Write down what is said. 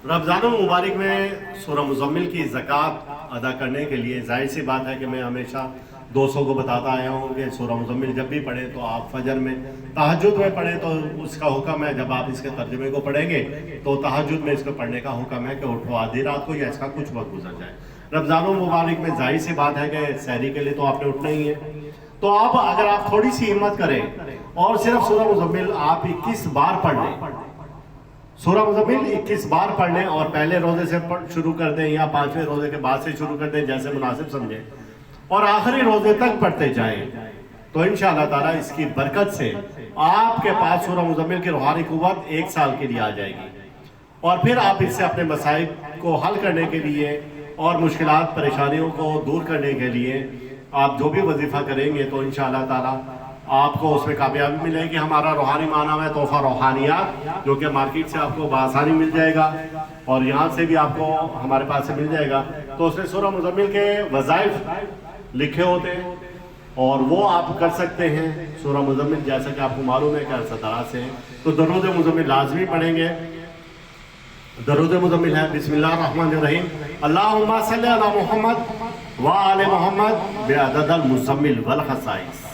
रमज़ान मुबारक में सूरह मुज़म्मिल की ज़कात अदा करने के लिए जाहिर सी बात है कि मैं हमेशा दोस्तों को बताता आया हूँ कि सूरह मुज़म्मिल जब भी पढ़ें तो आप फजर में तहज्जुद में पढ़ें, तो उसका हुक्म है जब आप इसके तर्जुमे को पढ़ेंगे तो तहज्जुद में इसको पढ़ने का हुक्म है कि उठो आधी रात को या इसका कुछ वक्त गुजर जाए। रमज़ान मुबारक में जाहिर सी बात है कि सहरी के लिए तो आपने उठना ही है, तो आप अगर आप थोड़ी सी हिम्मत करें और सिर्फ सूरह मुज़म्मिल आप 21 बार पढ़ लें, सूरह मुज़म्मिल 21 बार पढ़ लें और पहले रोजे से शुरू कर दें या 5वें रोजे के बाद से शुरू कर दें, जैसे मुनासिब समझें, और आखिरी रोजे तक पढ़ते जाएं, तो इंशाअल्लाह ताला इसकी बरकत से आपके पास सूरह मुज़म्मिल की रूहानी कुव्वत 1 साल के लिए आ जाएगी और फिर आप इससे अपने मसाइब को हल करने के लिए और मुश्किलात परेशानियों को दूर करने के लिए आप जो भी वजीफा करेंगे तो इंशाअल्लाह ताला आपको उसमें कामयाबी मिलेगी। हमारा रूहानी माना है तोहफा रूहानियात, जो कि मार्केट से आपको बआसानी मिल जाएगा और यहाँ से भी आपको हमारे पास से मिल जाएगा। तो उसमें सूरह मुज़म्मिल के वज़ाइफ लिखे होते हैं और वो आप कर सकते हैं। सूरह मुज़म्मिल जैसा कि आपको मालूम है कि अरसा से, तो दरूद मुज़म्मिल लाजमी पढ़ेंगे। दरूद मुज़म्मिल है बिस्मिल्लाहिर्रहमानिर्रहीम, अल्लाहुम्मा सल्ली अला मुहम्मद व आले मुहम्मद बिअददिल मुज़म्मिल वल खसाइस।